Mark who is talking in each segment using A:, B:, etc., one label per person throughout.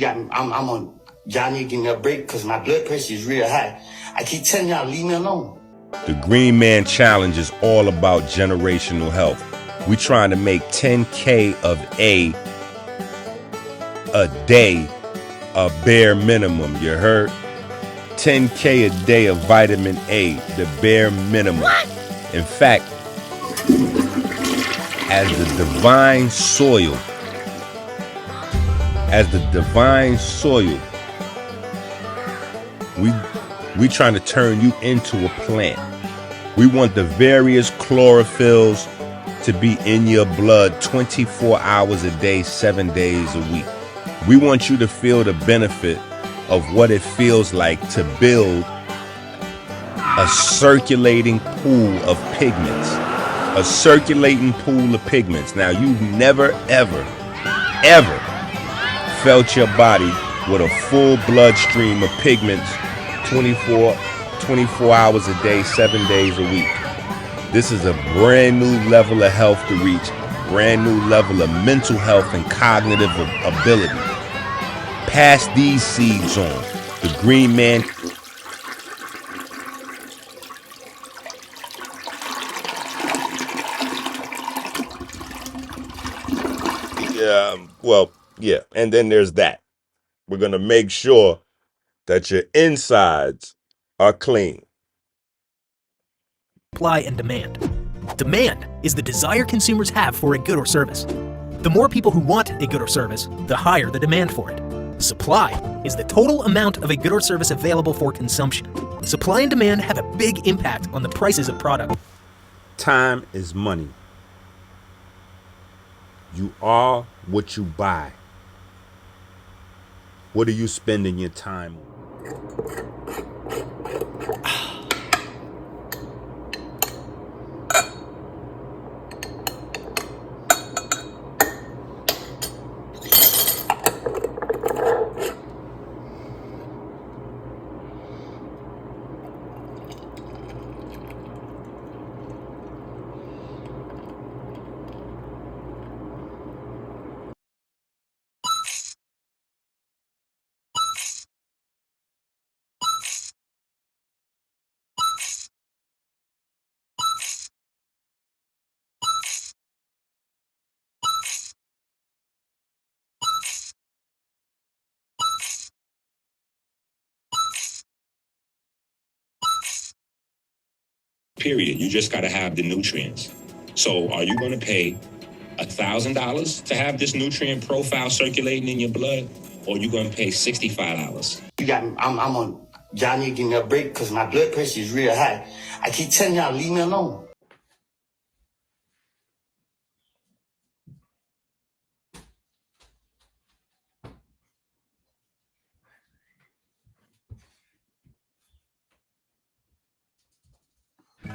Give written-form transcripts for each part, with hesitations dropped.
A: I'm on, y'all need to give me a break because my blood pressure is real high. I keep telling y'all, leave me alone.
B: The Green Man Challenge is all about generational health. We trying to make 10K of a day a bare minimum, you heard? 10K a day of vitamin A, the bare minimum. What? In fact, as the divine soil, we trying to turn you into a plant. We want the various chlorophylls to be in your blood 24 hours a day, 7 days a week. We want you to feel the benefit of what it feels like to build a circulating pool of pigments. A circulating pool of pigments. Now, you've never, ever felt your body with a full bloodstream of pigments 24 hours a day, 7 days a week. This is a brand new level of health to reach, brand new level of mental health and cognitive ability. Pass these seeds on. The Green Man. Yeah, and then there's that. We're going to make sure that your insides are clean.
C: Supply and demand. Demand is the desire consumers have for a good or service. The more people who want a good or service, the higher the demand for it. Supply is the total amount of a good or service available for consumption. Supply and demand have a big impact on the prices of product.
B: Time is money. You are what you buy. What are you spending your time on?
D: Period. You just got to have the nutrients. So are you going to pay $1,000 to have this nutrient profile circulating in your blood, or are you going to pay $65?
A: I'm on, y'all need to give me a break because my blood pressure is real high. I keep telling y'all, leave me alone.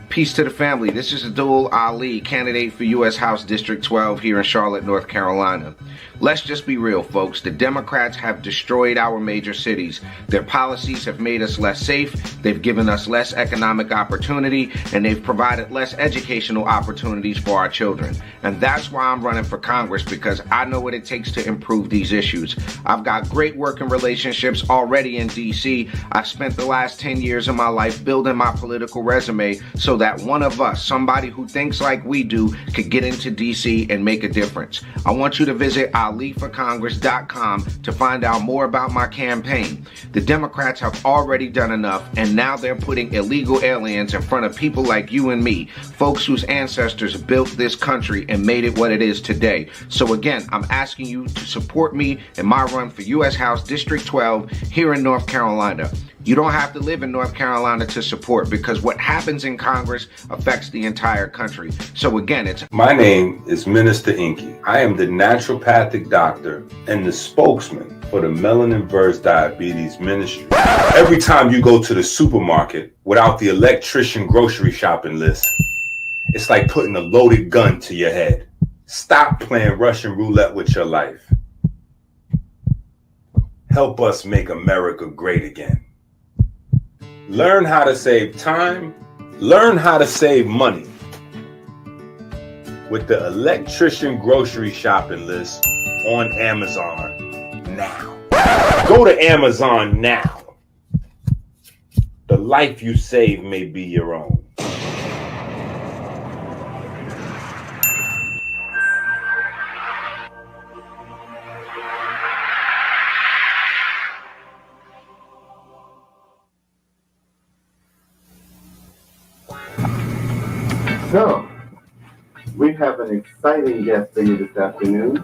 E: Peace to the family. This is Abdul Ali, candidate for U.S. House District 12 here in Charlotte, North Carolina. Let's just be real, folks. The Democrats have destroyed our major cities. Their policies have made us less safe, they've given us less economic opportunity, and they've provided less educational opportunities for our children. And that's why I'm running for Congress, because I know what it takes to improve these issues. I've got great working relationships already in D.C. I've spent the last 10 years of my life building my political resume so that one of us, somebody who thinks like we do, could get into D.C. and make a difference. I want you to visit aliforcongress.com to find out more about my campaign. The Democrats have already done enough, and now they're putting illegal aliens in front of people like you and me, folks whose ancestors built this country and made it what it is today. So again, I'm asking you to support me in my run for U.S. House District 12 here in North Carolina. You don't have to live in North Carolina to support, because what happens in Congress affects the entire country. So again,
B: My name is Minister Enqi. I am the naturopathic doctor and the spokesman for the Melanin Verse Diabetes Ministry. Every time you go to the supermarket without the electrician grocery shopping list, it's like putting a loaded gun to your head. Stop playing Russian roulette with your life. Help us make America great again. Learn how to save time. Learn how to save money with the electrician grocery shopping list on Amazon now. Go to Amazon now. The life you save may be your own.
F: So, we have an exciting guest for you this afternoon.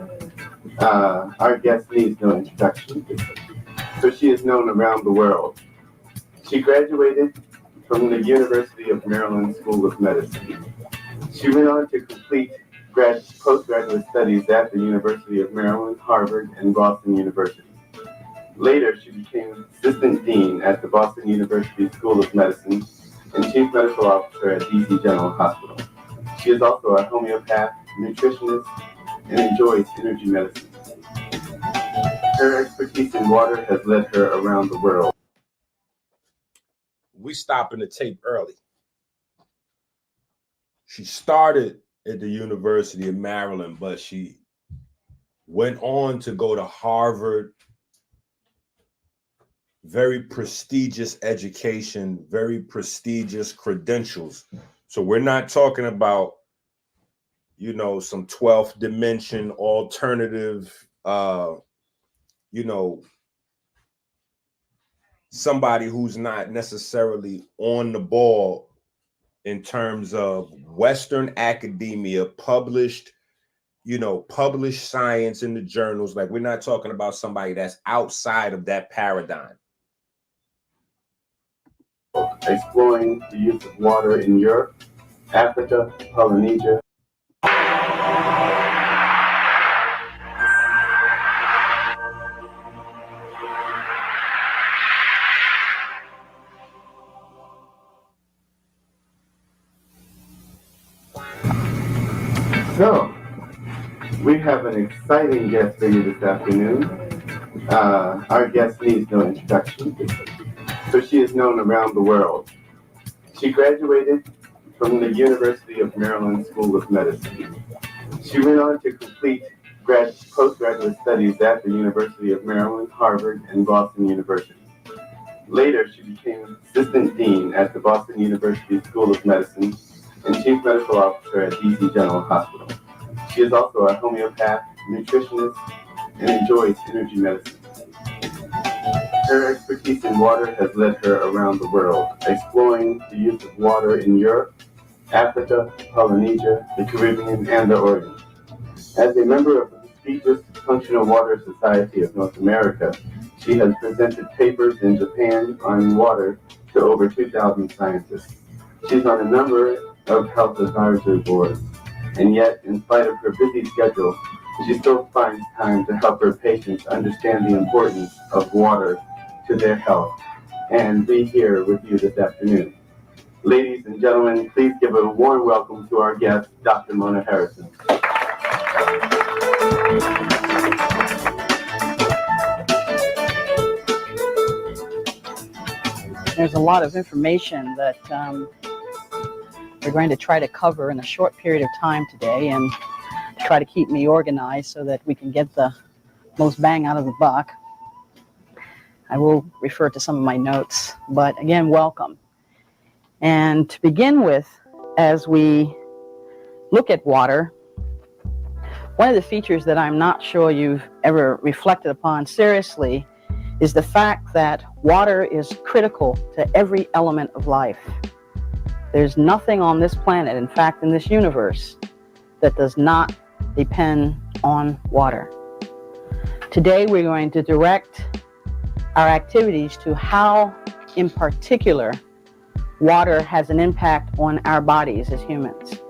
F: Our guest needs no introduction, so she is known around the world. She graduated from the University of Maryland School of Medicine. She went on to complete postgraduate studies at the University of Maryland, Harvard, and Boston University. Later, she became assistant dean at the Boston University School of Medicine and chief medical officer at DC General Hospital. She is also a homeopath, nutritionist, and enjoys energy medicine. Her expertise in water has led her around the world.
B: We stopping the tape early. She started at the University of Maryland, but she went on to go to Harvard. Very prestigious education, very prestigious credentials. So we're not talking about, you know, some 12th dimension alternative, you know, somebody who's not necessarily on the ball in terms of Western academia, published science in the journals. Like, we're not talking about somebody that's outside of that paradigm.
F: Exploring the use of water in Europe, Africa, Polynesia. So, we have an exciting guest for you this afternoon. Our guest needs no introduction, so she is known around the world. She graduated from the University of Maryland School of Medicine. She went on to complete postgraduate studies at the University of Maryland, Harvard, and Boston University. Later, she became assistant dean at the Boston University School of Medicine and chief medical officer at DC General Hospital. She is also a homeopath, nutritionist, and enjoys energy medicine. Her expertise in water has led her around the world, exploring the use of water in Europe, Africa, Polynesia, the Caribbean, and the Orient. As a member of the prestigious Functional Water Society of North America, she has presented papers in Japan on water to over 2,000 scientists. She's on a number of health advisory boards, and yet, in spite of her busy schedule, she still finds time to help her patients understand the importance of water to their health and be here with you this afternoon. Ladies and gentlemen, please give a warm welcome to our guest, Dr. Mona Harrison.
G: There's a lot of information that we're going to try to cover in a short period of time today, and try to keep me organized so that we can get the most bang out of the buck. I will refer to some of my notes, but again, welcome. And to begin with, as we look at water, one of the features that I'm not sure you've ever reflected upon seriously is the fact that water is critical to every element of life. There's nothing on this planet, in fact, in this universe, that does not depend on water. Today, we're going to direct our activities to how, in particular, water has an impact on our bodies as humans,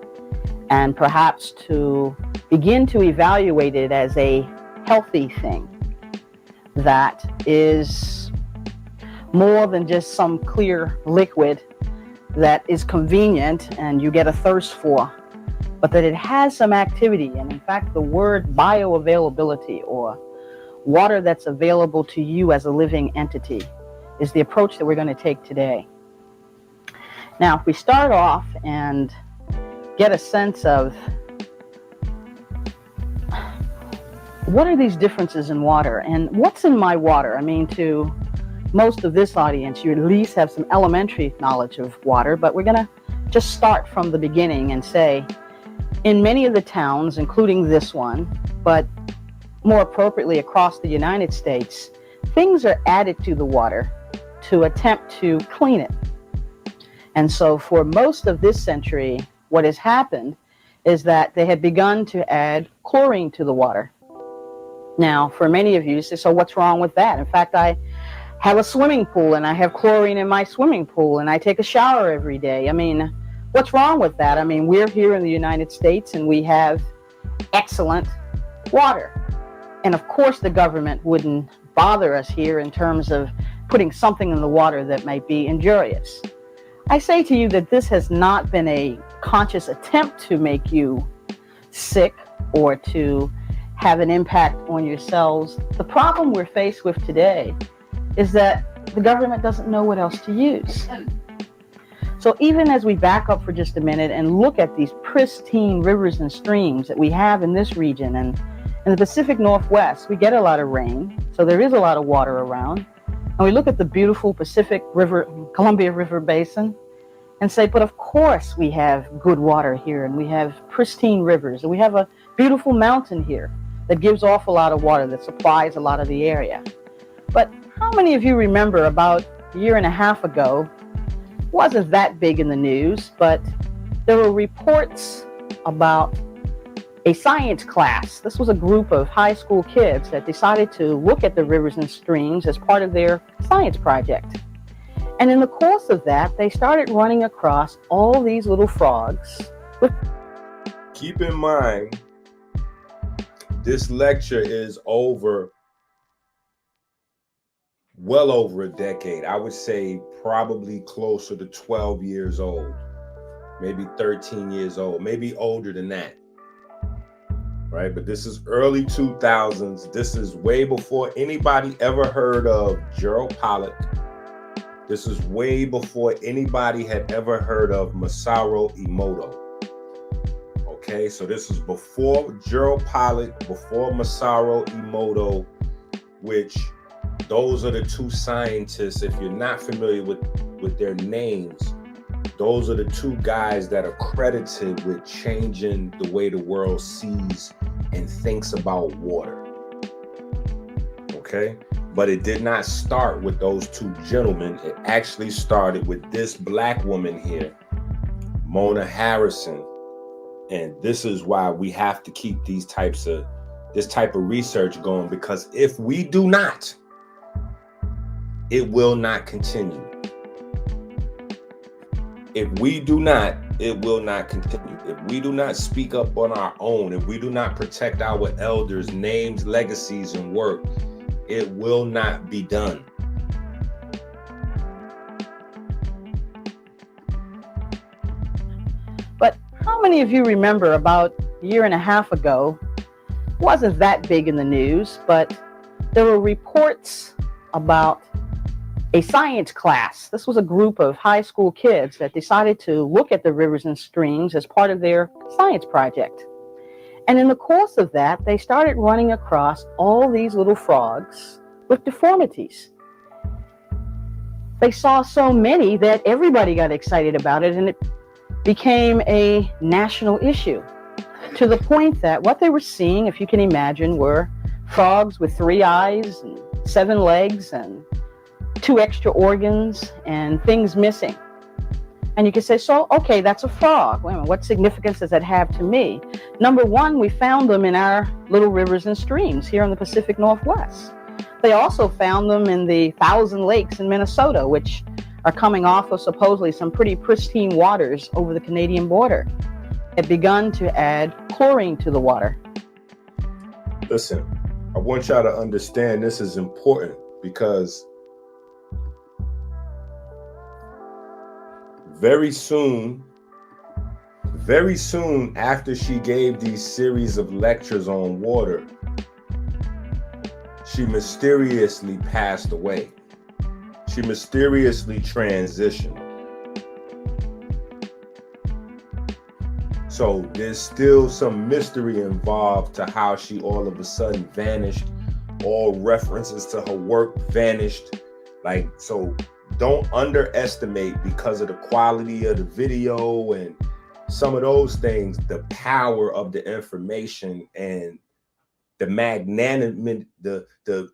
G: and perhaps to begin to evaluate it as a healthy thing that is more than just some clear liquid that is convenient and you get a thirst for, but that it has some activity. And in fact, the word bioavailability, or water that's available to you as a living entity, is the approach that we're going to take today. Now, if we start off and get a sense of what are these differences in water and what's in my water? I mean, to most of this audience, you at least have some elementary knowledge of water, but we're going to just start from the beginning and say, in many of the towns, including this one, but more appropriately across the United States, things are added to the water to attempt to clean it. And so for most of this century, what has happened is that they had begun to add chlorine to the water. Now, for many of you, you say, so what's wrong with that? In fact, I have a swimming pool and I have chlorine in my swimming pool and I take a shower every day. I mean, what's wrong with that? I mean, we're here in the United States and we have excellent water. And of course, the government wouldn't bother us here in terms of putting something in the water that might be injurious. I say to you that this has not been a conscious attempt to make you sick or to have an impact on yourselves. The problem we're faced with today is that the government doesn't know what else to use. So even as we back up for just a minute and look at these pristine rivers and streams that we have in this region, and in the Pacific Northwest, we get a lot of rain, so there is a lot of water around. And we look at the beautiful Pacific River, Columbia River Basin, and say, but of course we have good water here, and we have pristine rivers, and we have a beautiful mountain here that gives off a lot of water, that supplies a lot of the area. But how many of you remember about a year and a half ago, it wasn't that big in the news, but there were reports about a science class. This was a group of high school kids that decided to look at the rivers and streams as part of their science project. And in the course of that, they started running across all these little frogs.
B: Keep in mind, this lecture is well over a decade. I would say probably closer to 12 years old, maybe 13 years old, maybe older than that. Right? But this is early 2000s. This is way before anybody ever heard of Gerald Pollack. This is way before anybody had ever heard of Masaru Emoto. Okay, so this is before Gerald Pollack, before Masaru Emoto, which those are the two scientists. If you're not familiar with their names, those are the two guys that are credited with changing the way the world sees and thinks about water. Okay? But it did not start with those two gentlemen. It actually started with this black woman here, Mona Harrison. And this is why we have to keep this type of research going, because if we do not, it will not continue. If we do not, it will not continue. If we do not speak up on our own, if we do not protect our elders' names, legacies, and work, it will not be done.
G: But how many of you remember about a year and a half ago, it wasn't that big in the news, but there were reports about a science class. This was a group of high school kids that decided to look at the rivers and streams as part of their science project. And in the course of that, they started running across all these little frogs with deformities. They saw so many that everybody got excited about it, and it became a national issue, to the point that what they were seeing, if you can imagine, were frogs with 3 eyes and 7 legs and 2 extra organs and things missing. And you can say, so, okay, that's a frog. Wait a minute, what significance does that have to me? Number one, we found them in our little rivers and streams here in the Pacific Northwest. They also found them in the Thousand Lakes in Minnesota, which are coming off of supposedly some pretty pristine waters over the Canadian border. They've begun to add chlorine to the water.
B: Listen, I want y'all to understand this is important, because very soon after she gave these series of lectures on water, she mysteriously passed away. She mysteriously transitioned. So there's still some mystery involved to how she all of a sudden vanished. All references to her work vanished. Like, so don't underestimate, because of the quality of the video and some of those things, the power of the information and the magnanimous, the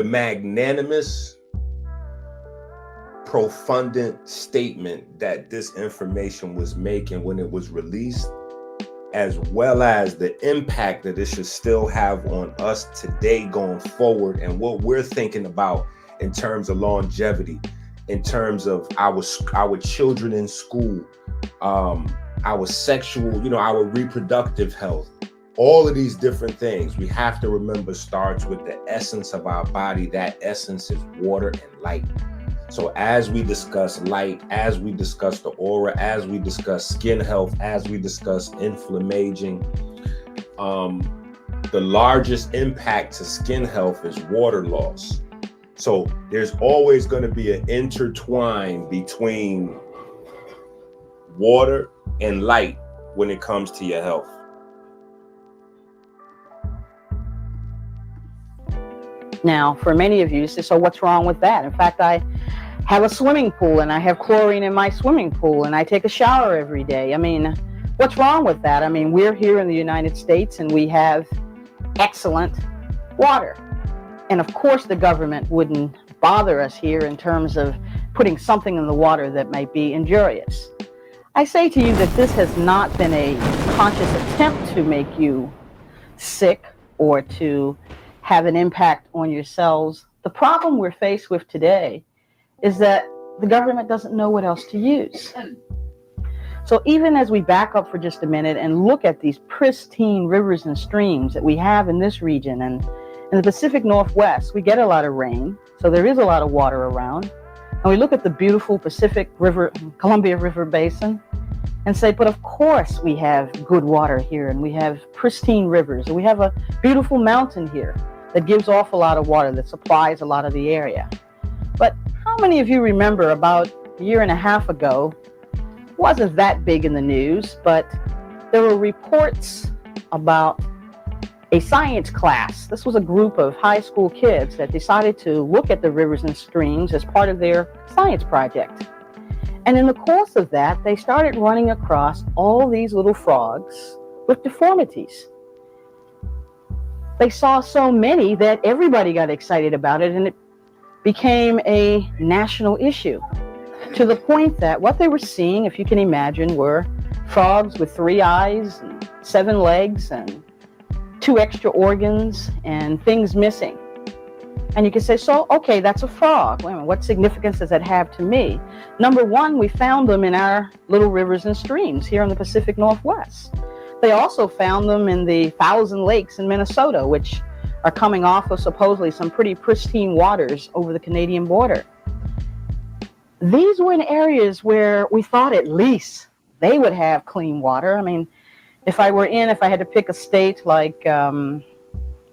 B: magnanimous, profundant statement that this information was making when it was released, as well as the impact that it should still have on us today going forward, and what we're thinking about in terms of longevity, in terms of our children in school, our sexual, our reproductive health. All of these different things, we have to remember, starts with the essence of our body. That essence is water and light. So as we discuss light, as we discuss the aura, as we discuss skin health, as we discuss inflammation, the largest impact to skin health is water loss. So there's always going to be an intertwine between water and light when it comes to your health.
G: Now, for many of you, you say, so what's wrong with that? In fact, I have a swimming pool and I have chlorine in my swimming pool and I take a shower every day. I mean, what's wrong with that? I mean, we're here in the United States and we have excellent water. And of course, the government wouldn't bother us here in terms of putting something in the water that might be injurious. I say to you that this has not been a conscious attempt to make you sick or to have an impact on your cells. The problem we're faced with today is that the government doesn't know what else to use. So even as we back up for just a minute and look at these pristine rivers and streams that we have in this region, and in the Pacific Northwest, we get a lot of rain, so there is a lot of water around. And we look at the beautiful Pacific River, Columbia River Basin, and say, but of course we have good water here, and we have pristine rivers, and we have a beautiful mountain here that gives off a lot of water, that supplies a lot of the area. But how many of you remember about a year and a half ago, it wasn't that big in the news, but there were reports about a science class. This was a group of high school kids that decided to look at the rivers and streams as part of their science project. And in the course of that, they started running across all these little frogs with deformities. They saw so many that everybody got excited about it, and it became a national issue, to the point that what they were seeing, if you can imagine, were frogs with 3 eyes and 7 legs and 2 extra organs and things missing. And you can say, so, okay, that's a frog. Wait a minute, what significance does that have to me? Number one, we found them in our little rivers and streams here in the Pacific Northwest. They also found them in the Thousand Lakes in Minnesota, which are coming off of supposedly some pretty pristine waters over the Canadian border. These were in areas where we thought at least they would have clean water. I mean, if I had to pick a state like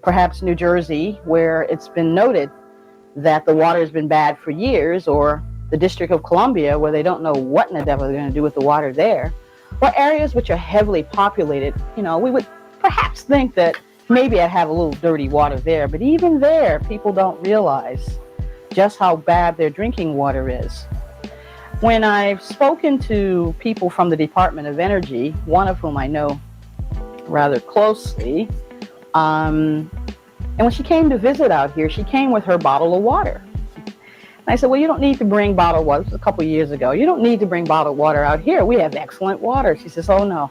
G: perhaps New Jersey, where it's been noted that the water has been bad for years, or the District of Columbia, where they don't know what in the devil they're going to do with the water there, or areas which are heavily populated, we would perhaps think that maybe I'd have a little dirty water there. But even there, people don't realize just how bad their drinking water is. When I've spoken to people from the Department of Energy, one of whom I know rather closely, and when she came to visit out here, she came with her bottle of water. And I said, well, you don't need to bring bottled water. This was a couple of years ago. You don't need to bring bottled water out here. We have excellent water. She says, oh, no,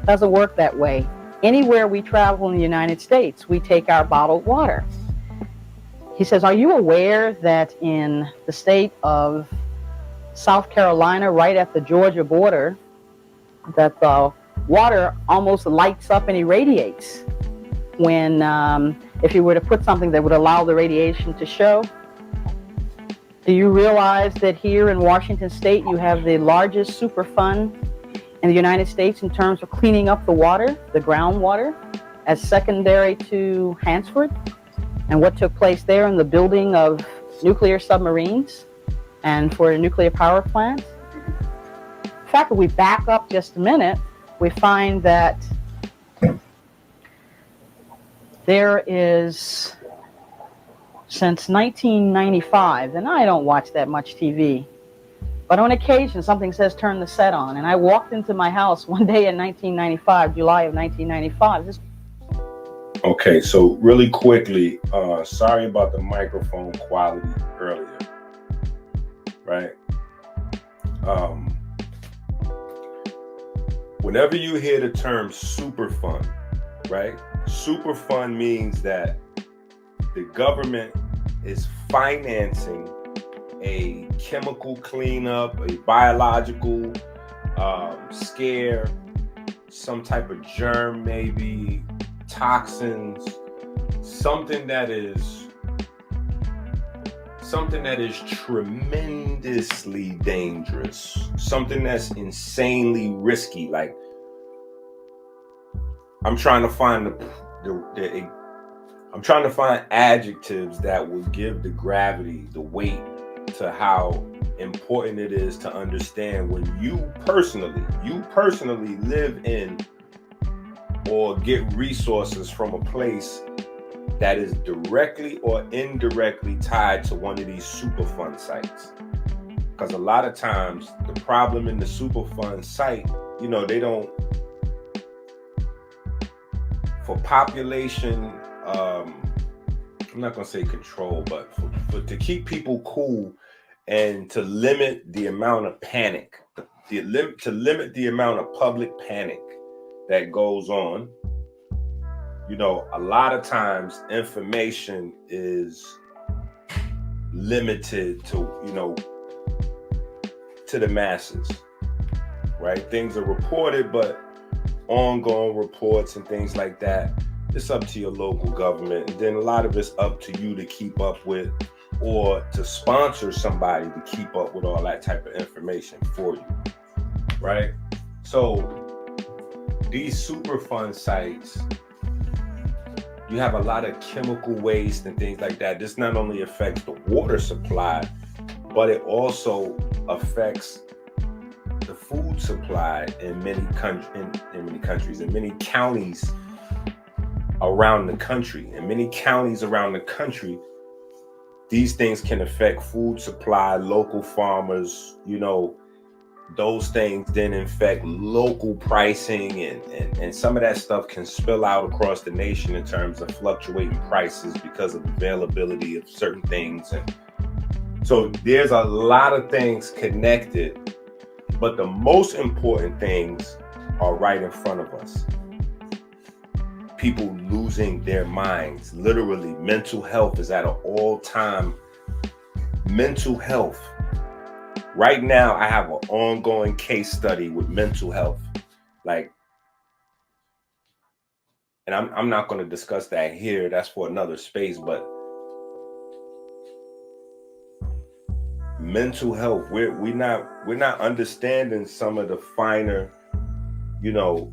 G: it doesn't work that way. Anywhere we travel in the United States, we take our bottled water. He says, are you aware that in the state of South Carolina, right at the Georgia border, that the water almost lights up and irradiates when, if you were to put something that would allow the radiation to show? Do you realize that here in Washington State, you have the largest Superfund in the United States in terms of cleaning up the water, the groundwater, as secondary to Hansford, and what took place there in the building of nuclear submarines and for a nuclear power plant? In fact, if we back up just a minute, we find that there is, since 1995, and I don't watch that much TV, but on occasion something says turn the set on, and I walked into my house one day in 1995, July of 1995.
B: Okay, so really quickly, sorry about the microphone quality earlier, right? Whenever you hear the term Superfund, right? Superfund means that the government is financing a chemical cleanup, a biological scare, some type of germ, maybe toxins, something that is tremendously dangerous, something that's insanely risky. Like, I'm trying to find I'm trying to find adjectives that will give the gravity, the weight to how important it is to understand when you personally live in or get resources from a place that is directly or indirectly tied to one of these Superfund sites. Because a lot of times the problem in the Superfund site, you know, they don't, for population, I'm not gonna say control, but for to keep people cool and to limit the amount of panic, to limit the amount of public panic that goes on. You know, a lot of times information is limited to, you know, to the masses, right? Things are reported, but ongoing reports and things like that, it's up to your local government. And then a lot of it's up to you to keep up with, or to sponsor somebody to keep up with all that type of information for you, right? So these Superfund sites, you have a lot of chemical waste and things like that. This not only affects the water supply, but it also affects the food supply in many countries, in many counties around the country. In many counties around the country, these things can affect food supply, local farmers, you know, those things then affect local pricing, and some of that stuff can spill out across the nation in terms of fluctuating prices because of availability of certain things. And so there's a lot of things connected, but the most important things are right in front of us. People losing their minds, literally. Mental health is at an all-time mental health. Right now, I have an ongoing case study with mental health. Like, and I'm not going to discuss that here. That's for another space. But mental health, we're not understanding some of the finer, you know,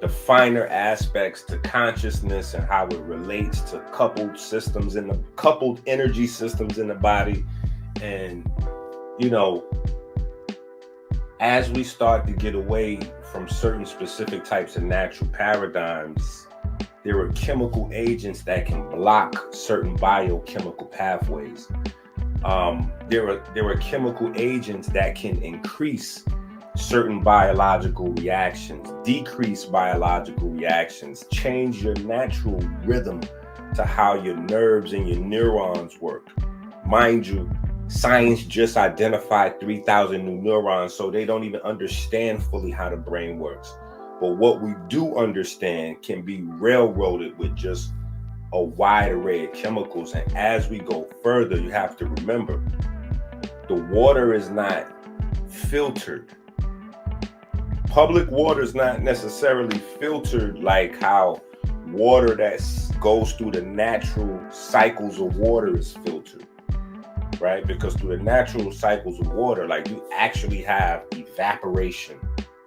B: the finer aspects to consciousness and how it relates to coupled energy systems in the body. And, you know, as we start to get away from certain specific types of natural paradigms, there are chemical agents that can block certain biochemical pathways. There are chemical agents that can increase certain biological reactions, decrease biological reactions, change your natural rhythm to how your nerves and your neurons work. Mind you, science just identified 3,000 new neurons, so they don't even understand fully how the brain works. But what we do understand can be railroaded with just a wide array of chemicals. And as we go further, you have to remember, the water is not filtered. Public water is not necessarily filtered like how water that goes through the natural cycles of water is filtered, right? Because through the natural cycles of water, like, you actually have evaporation.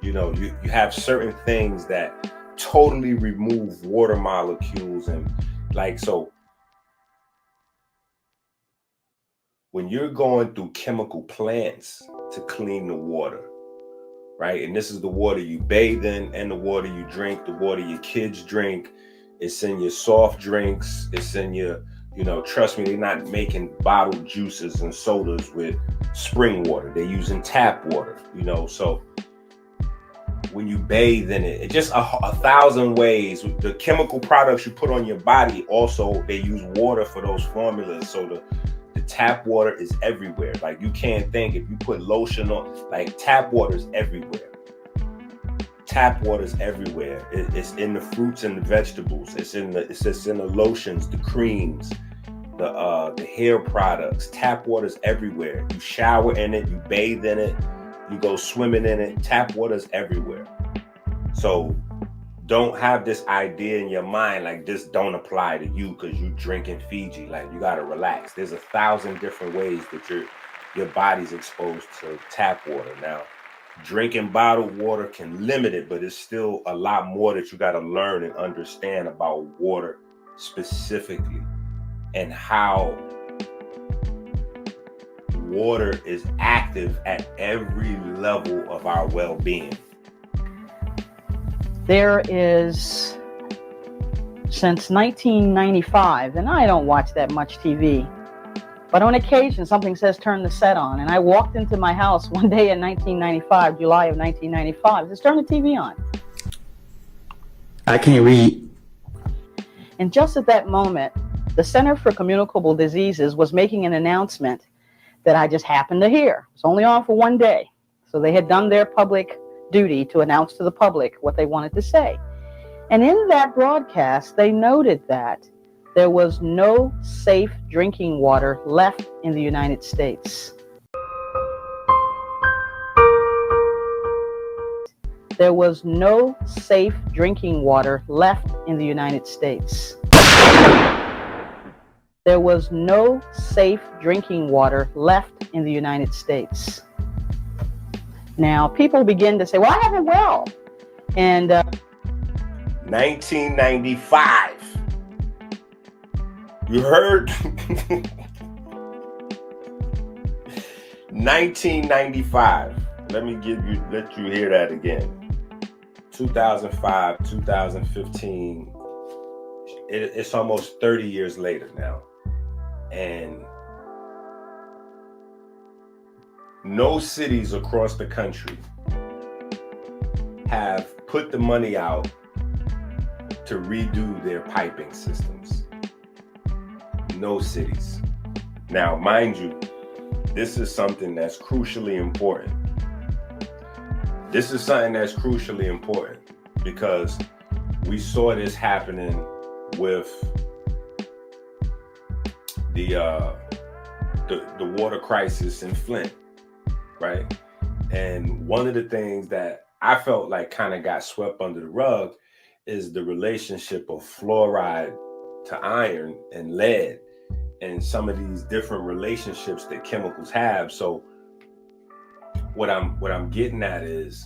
B: You know, you have certain things that totally remove water molecules. And like, so when you're going through chemical plants to clean the water, right? And this is the water you bathe in and the water you drink, the water your kids drink. It's in your soft drinks. It's in your, trust me, they're not making bottled juices and sodas with spring water. They're using tap water, so when you bathe in it, it's just a 1,000 ways. The chemical products you put on your body, also, they use water for those formulas. So the tap water is everywhere. Like, you can't think, if you put lotion on, like, tap water is everywhere. Tap water is everywhere. It's in the fruits and the vegetables. It's in the lotions, the creams, the hair products. Tap water is everywhere. You shower in it, you bathe in it, you go swimming in it. Tap water is everywhere. So don't have this idea in your mind like this don't apply to you because you drinking Fiji. Like, you gotta relax. There's 1,000 different ways that your body's exposed to tap water. Now, drinking bottled water can limit it, but it's still a lot more that you gotta learn and understand about water specifically and how water is active at every level of our well-being.
G: There is, since 1995, and I don't watch that much TV, but on occasion something says turn the set on, and I walked into my house one day in 1995, July of 1995, just turn the TV on.
H: I can't read.
G: And just at that moment, the Center for Communicable Diseases was making an announcement that I just happened to hear. It's only on for one day. So they had done their public duty to announce to the public what they wanted to say. And in that broadcast, they noted that there was no safe drinking water left in the United States. There was no safe drinking water left in the United States. There was no safe drinking water left in the United States. Now, people begin to say, well, I have a well. And
B: 1995. You heard? 1995. Let you hear that again. 2005, 2015. It's almost 30 years later now. And no cities across the country have put the money out to redo their piping systems. No cities. Now, mind you, this is something that's crucially important. This is something that's crucially important because we saw this happening with the water crisis in Flint, right? And one of the things that I felt like kind of got swept under the rug is the relationship of fluoride to iron and lead and some of these different relationships that chemicals have. So what I'm getting at is,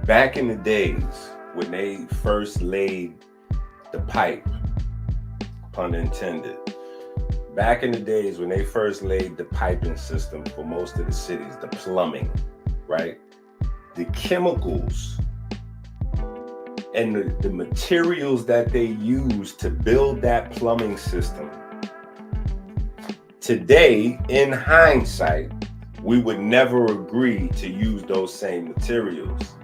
B: back in the days when they first laid the pipe, pun intended, back in the days when they first laid the piping system for most of the cities, the plumbing, right? The chemicals and the materials that they use to build that plumbing system, today, in hindsight, we would never agree to use those same materials,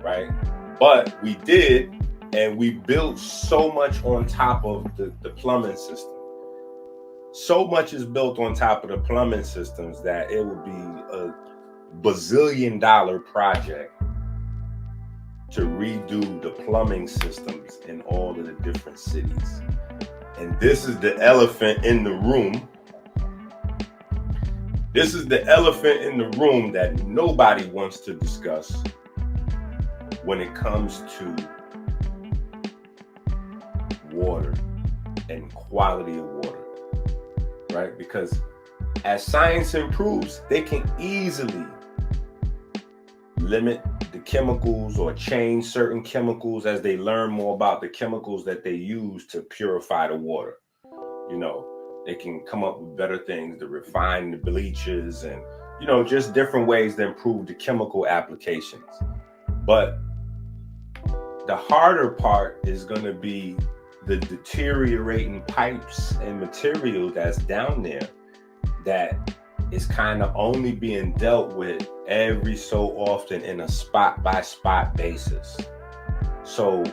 B: right? But we did, and we built so much on top of the plumbing system. So much is built on top of the plumbing systems that it would be a bazillion-dollar project to redo the plumbing systems in all of the different cities. And this is the elephant in the room. This is the elephant in the room that nobody wants to discuss when it comes to water and quality of water, right? Because as science improves, they can easily limit the chemicals or change certain chemicals as they learn more about the chemicals that they use to purify the water. You know, they can come up with better things to refine the bleaches and, you know, just different ways to improve the chemical applications. But the harder part is going to be the deteriorating pipes and material that's down there that is kind of only being dealt with every so often in a spot by spot basis. So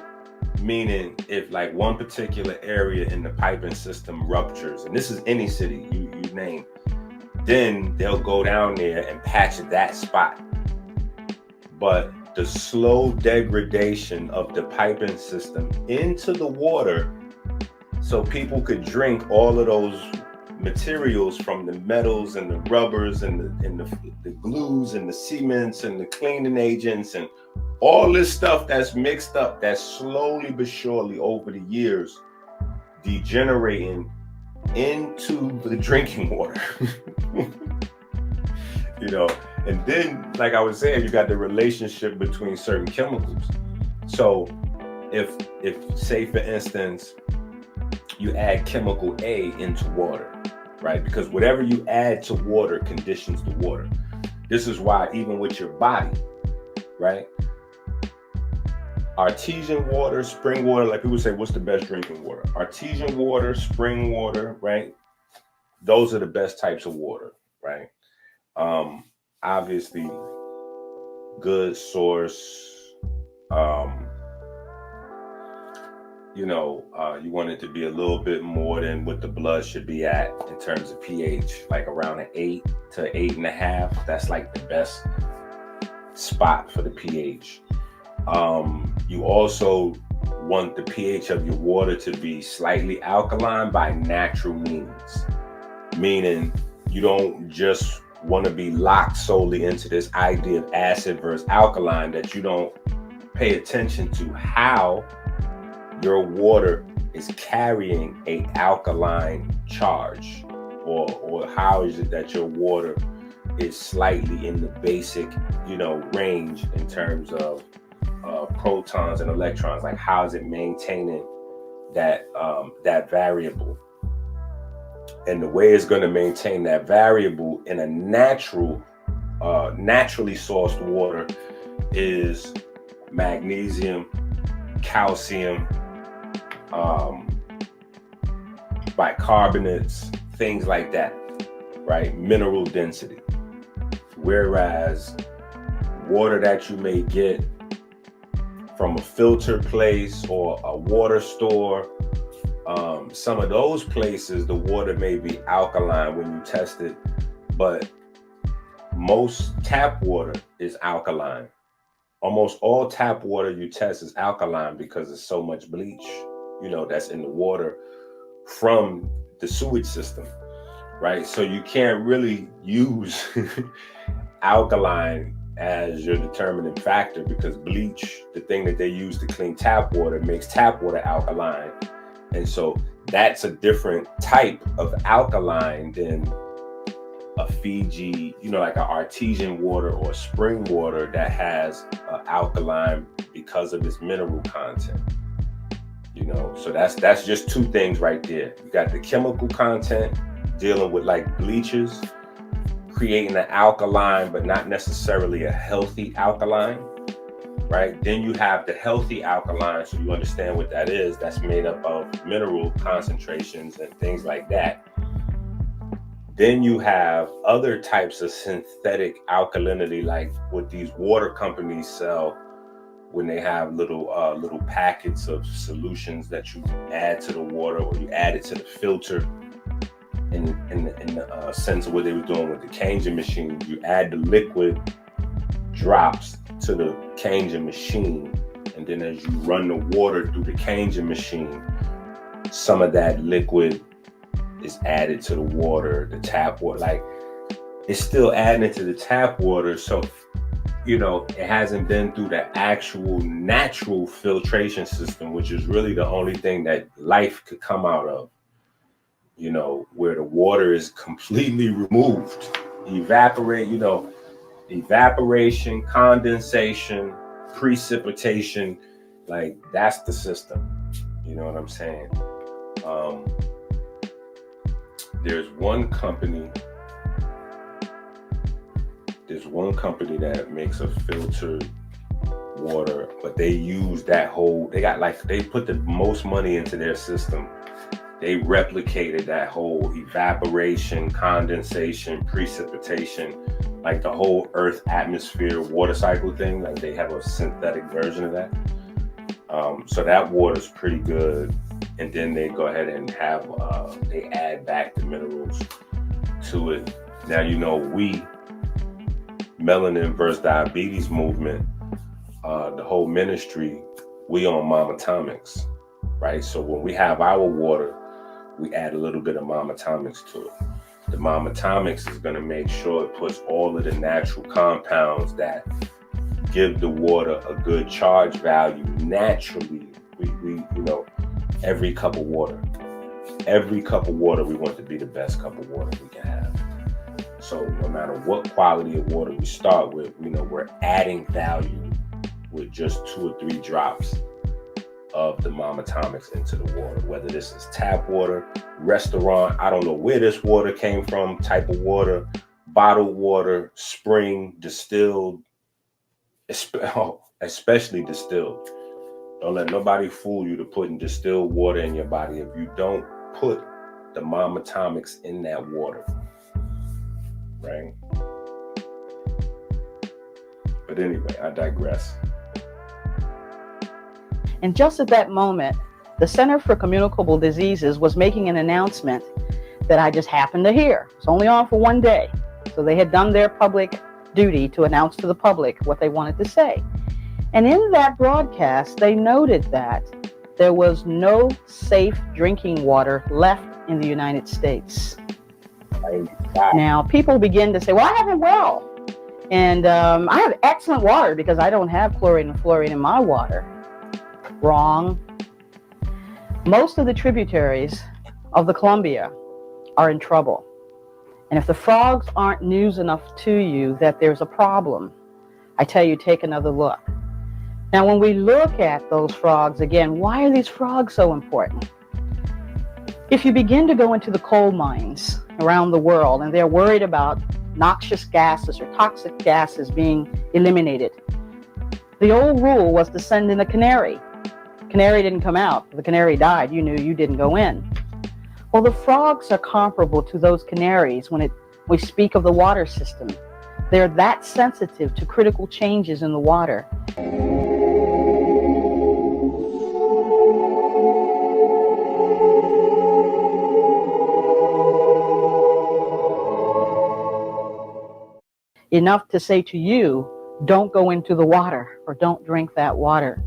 B: meaning if like one particular area in the piping system ruptures, and this is any city you name, then they'll go down there and patch that spot. But the slow degradation of the piping system into the water so people could drink all of those materials from the metals and the rubbers and the glues and the cements and the cleaning agents and all this stuff that's mixed up, that's slowly but surely over the years degenerating into the drinking water. You know, and then, like I was saying, you got the relationship between certain chemicals. So if say for instance, you add chemical A into water, right? Because whatever you add to water conditions the water. This is why even with your body, right? Artesian water, spring water, like people say, what's the best drinking water? Artesian water, spring water, right? Those are the best types of water, right? Obviously, good source. You know, you want it to be a little bit more than what the blood should be at in terms of pH, like around an 8 to 8.5. That's like the best spot for the pH. You also want the pH of your water to be slightly alkaline by natural means, meaning you don't just want to be locked solely into this idea of acid versus alkaline, that you don't pay attention to how your water is carrying a alkaline charge, or how is it that your water is slightly in the basic, you know, range in terms of protons and electrons. Like, how is it maintaining that variable? And the way it's going to maintain that variable in a naturally sourced water is magnesium, calcium, bicarbonates, things like that, right? Mineral density. Whereas water that you may get from a filter place or a water store, some of those places, the water may be alkaline when you test it, but most tap water is alkaline. Almost all tap water you test is alkaline because there's so much bleach, you know, that's in the water from the sewage system, right? So you can't really use alkaline as your determining factor, because bleach, the thing that they use to clean tap water, makes tap water alkaline. And so that's a different type of alkaline than a Fiji, you know, like an artesian water or spring water that has alkaline because of its mineral content. You know, so that's just two things right there. You got the chemical content dealing with like bleaches, creating an alkaline, but not necessarily a healthy alkaline, right? Then you have the healthy alkaline, so you understand what that is. That's made up of mineral concentrations and things like that. Then you have other types of synthetic alkalinity, like what these water companies sell when they have little packets of solutions that you add to the water, or you add it to the filter. In the sense of what they were doing with the changing machine, you add the liquid drops to the changing machine, and then as you run the water through the changing machine, some of that liquid is added to the water, the tap water. Like, it's still adding it to the tap water, so you know it hasn't been through the actual natural filtration system, which is really the only thing that life could come out of. You know, where the water is completely removed, evaporate, you know, evaporation, condensation, precipitation, like that's the system. You know what I'm saying? There's one company that makes a filtered water, but they use that they put the most money into their system. They replicated that whole evaporation, condensation, precipitation, like the whole Earth atmosphere water cycle thing. Like they have a synthetic version of that. So that water's pretty good. And then they go ahead and they add back the minerals to it. Now, Melanin versus Diabetes movement, the whole ministry, we on Mama Atomics, right? So when we have our water, we add a little bit of Mama Atomics to it. The Mama Atomics is going to make sure it puts all of the natural compounds that give the water a good charge value naturally. We every cup of water, we want to be the best cup of water we can have. So no matter what quality of water we start with, we're adding value with just 2 or 3 drops of the Mama Atomics into the water, whether this is tap water, restaurant, I don't know where this water came from, type of water, bottled water, spring, distilled, especially distilled. Don't let nobody fool you to putting distilled water in your body if you don't put the Mama Atomics in that water, right? But anyway, I digress.
G: And just at that moment, the Center for Communicable Diseases was making an announcement that I just happened to hear. It's only on for one day. So they had done their public duty to announce to the public what they wanted to say. And in that broadcast, they noted that there was no safe drinking water left in the United States. Now, people begin to say, well, I have a well. And I have excellent water because I don't have chlorine and fluorine in my water. Wrong. Most of the tributaries of the Columbia are in trouble. And if the frogs aren't news enough to you that there's a problem, I tell you, take another look. Now, when we look at those frogs, again, why are these frogs so important? If you begin to go into the coal mines around the world and they're worried about noxious gases or toxic gases being eliminated, the old rule was to send in a canary. Canary didn't come out. The canary died. You knew you didn't go in. Well, the frogs are comparable to those canaries when we speak of the water system. They're that sensitive to critical changes in the water. Enough to say to you, don't go into the water or don't drink that water.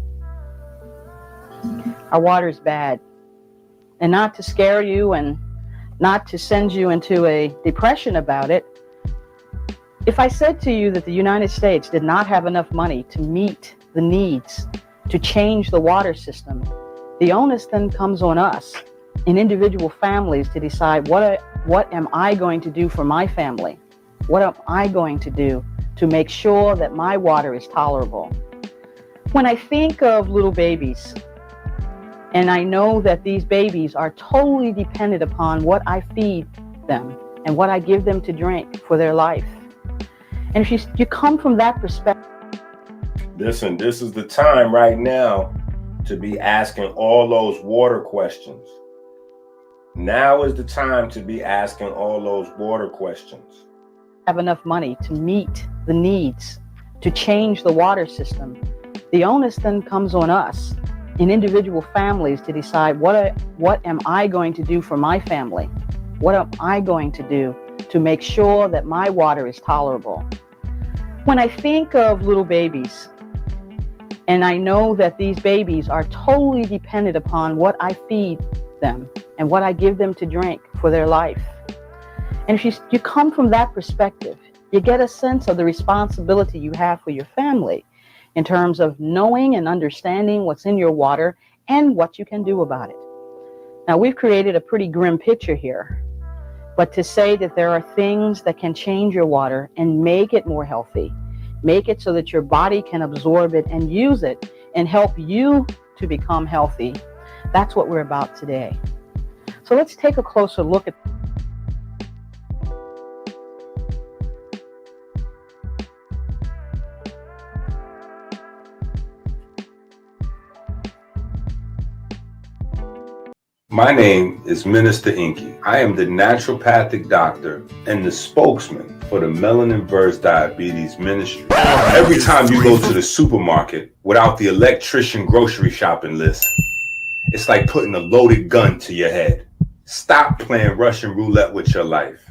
G: Our water is bad. And not to scare you and not to send you into a depression about it, if I said to you that the United States did not have enough money to meet the needs to change the water system, the onus then comes on us in individual families to decide what am I going to do for my family? What am I going to do to make sure that my water is tolerable? When I think of little babies, and I know that these babies are totally dependent upon what I feed them and what I give them to drink for their life. And if you come from that perspective.
B: Listen, this is the time right now to be asking all those water questions. Now is the time to be asking all those water questions.
G: Have enough money to meet the needs to change the water system. The onus then comes on us in individual families to decide what am I going to do for my family? What am I going to do to make sure that my water is tolerable? When I think of little babies, and I know that these babies are totally dependent upon what I feed them and what I give them to drink for their life. And if you come from that perspective, you get a sense of the responsibility you have for your family in terms of knowing and understanding what's in your water and what you can do about it. Now, we've created a pretty grim picture here. But to say that there are things that can change your water and make it more healthy, make it so that your body can absorb it and use it and help you to become healthy, that's what we're about today. So let's take a closer look at
B: My name is Minister Enqi. I am the naturopathic doctor and the spokesman for the Melanin Verse Diabetes Ministry. Every time you go to the supermarket without the electrician grocery shopping list, it's like putting a loaded gun to your head. Stop playing Russian roulette with your life.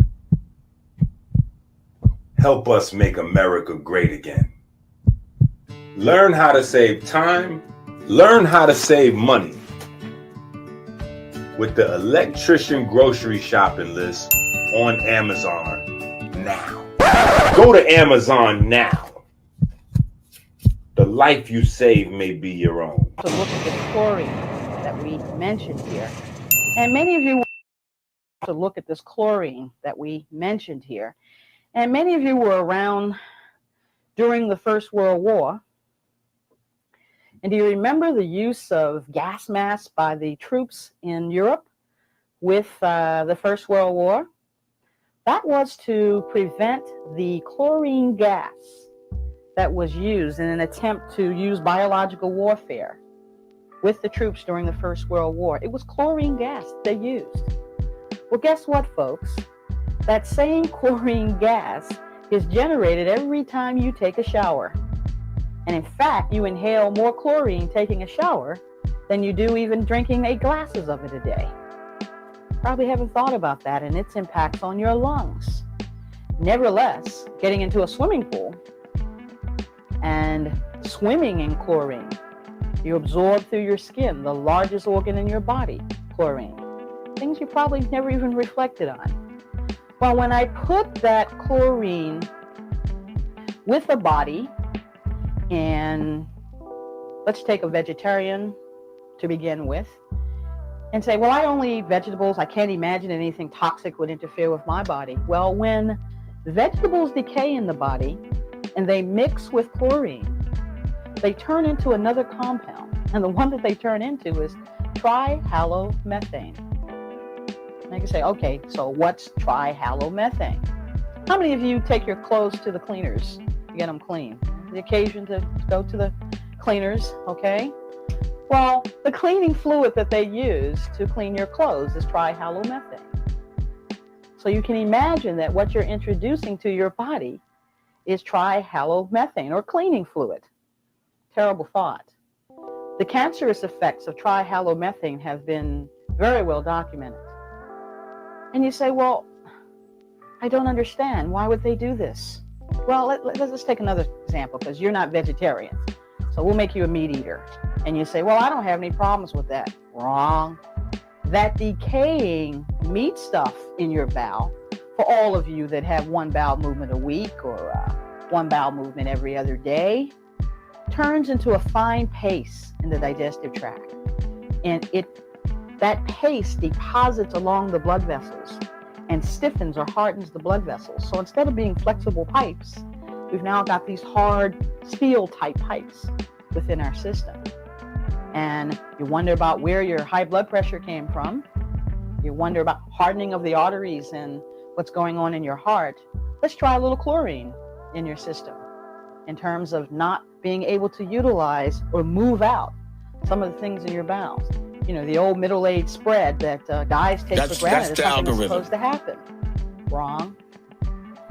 B: Help us make America great again. Learn how to save time. Learn how to save money with the electrician grocery shopping list on Amazon now. Go to Amazon now. The life you save may be your own.
G: to look at the chlorine that we mentioned here. And many of you were to look at this chlorine that we mentioned here. And many of you were around during the First World War. And do you remember the use of gas masks by the troops in Europe with the First World War? That was to prevent the chlorine gas that was used in an attempt to use biological warfare with the troops during the First World War. It was chlorine gas they used. Well, guess what, folks? That same chlorine gas is generated every time you take a shower. And in fact, you inhale more chlorine taking a shower than you do even drinking 8 glasses of it a day. Probably haven't thought about that and its impacts on your lungs. Nevertheless, getting into a swimming pool and swimming in chlorine, you absorb through your skin, the largest organ in your body, chlorine. Things you probably never even reflected on. Well, when I put that chlorine with a body, and let's take a vegetarian to begin with, and say, well, I only eat vegetables. I can't imagine anything toxic would interfere with my body. Well, when the vegetables decay in the body and they mix with chlorine, they turn into another compound. And the one that they turn into is trihalomethane. And I can say, okay, so what's trihalomethane? How many of you take your clothes to the cleaners to get them clean? The occasion to go to the cleaners, okay? Well, the cleaning fluid that they use to clean your clothes is trihalomethane. So you can imagine that what you're introducing to your body is trihalomethane or cleaning fluid. Terrible thought. The cancerous effects of trihalomethane have been very well documented. And you say, well, I don't understand. Why would they do this? Well, let's take another example, because you're not vegetarian. So we'll make you a meat eater. And you say, well, I don't have any problems with that. Wrong. That decaying meat stuff in your bowel, for all of you that have one bowel movement a week or one bowel movement every other day, turns into a fine paste in the digestive tract. And that paste deposits along the blood vessels and stiffens or hardens the blood vessels. So instead of being flexible pipes, we've now got these hard steel type pipes within our system. And you wonder about where your high blood pressure came from. You wonder about hardening of the arteries and what's going on in your heart. Let's try a little chlorine in your system in terms of not being able to utilize or move out some of the things in your bowels. You know, the old middle-aged spread that guys take for granted is something that's supposed to happen. Wrong.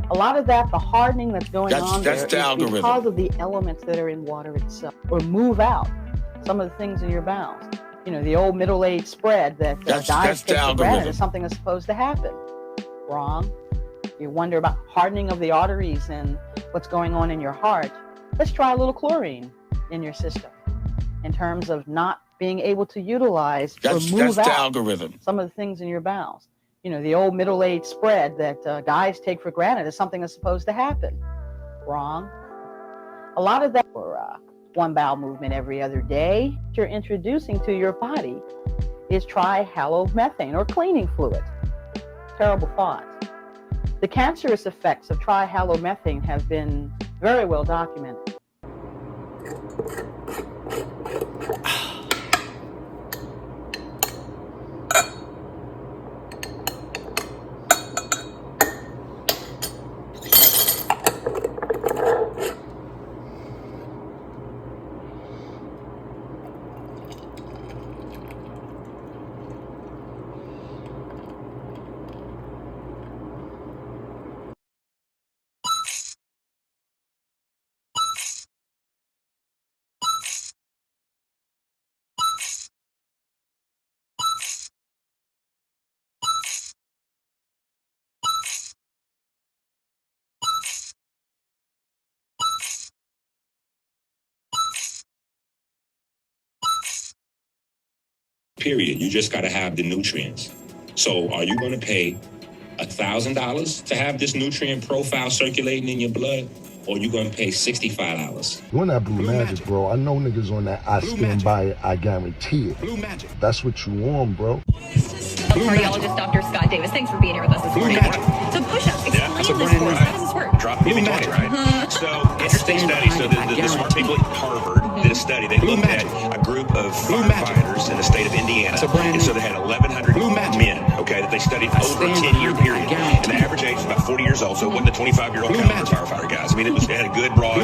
G: A lot of that, the hardening that's going on there is because of the elements that are in water itself. Or move out some of the things in your bowels. You know, the old middle-aged spread that guys take for granted is something that's supposed to happen. Wrong. You wonder about hardening of the arteries and what's going on in your heart. Let's try a little chlorine in your system in terms of not being able to utilize or move out some of the things in your bowels. You know, the old middle-aged spread that guys take for granted is something that's supposed to happen. Wrong. A lot of that for one bowel movement every other day you're introducing to your body is trihalomethane or cleaning fluid. terrible thought. The cancerous effects of trihalomethane have been very well documented.
D: Period. You just got to have the nutrients. So are you going to pay $1,000 to have this nutrient profile circulating in your blood, or you going to pay $65?
I: Doing that Blue Magic, bro. I know niggas on that. I stand by it. I guarantee it. Blue Magic. That's what you want, bro.
J: Cardiologist Dr. Scott Davis, thanks for being here with us this morning. So push-up, explain this for us. How does this work?
K: Drop EP1, right? So, interesting study. So the smart people at Harvard did a study. They looked at a group of firefighters in the state of Indiana. And so they had 1,100 men, okay, that they studied over a 10-year period. And the average age was about 40 years old, so it wasn't the 25-year-old caliber firefighter guys. I mean, it had a good, broad,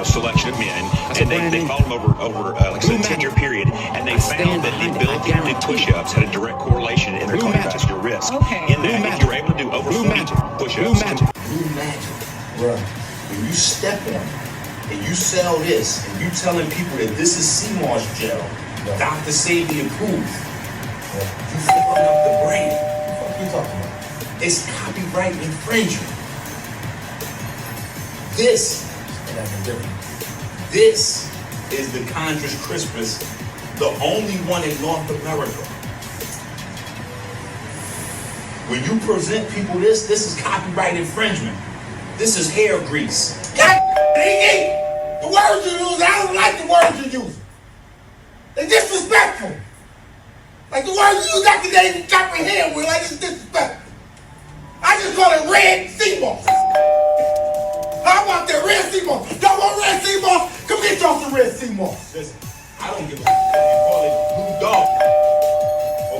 K: selection of men. And they followed them over like I said, a 10-year period. And they found that the ability to do push-ups had a direct correlation in their cardiovascular risk. In that, if you're able to do over 40 push-ups.
L: Blue Magic, bro. When you step on it and you sell this and you telling people that this is CMOS gel, Dr. Sabi approved, you fucking up the brand. What the fuck you talking about? It's copyright infringement. This is the Chondrus crispus, the only one in North America. When you present people this is copyright infringement. This is hair grease. God, the words you use, I don't like the words you use. They're disrespectful. Like the words you use after they even comprehend with, like it's disrespectful. I just call it red sea moss. How about that red sea moss? Y'all want red sea moss? Come get y'all some red sea moss. Listen, I don't give a fuck. You call it blue dog.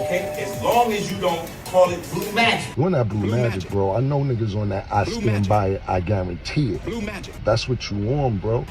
L: Okay? As long as you don't call it Blue Magic.
I: Doing that Blue Magic, bro. I know niggas on that. I stand by it. I guarantee it. Blue Magic. That's what you want, bro.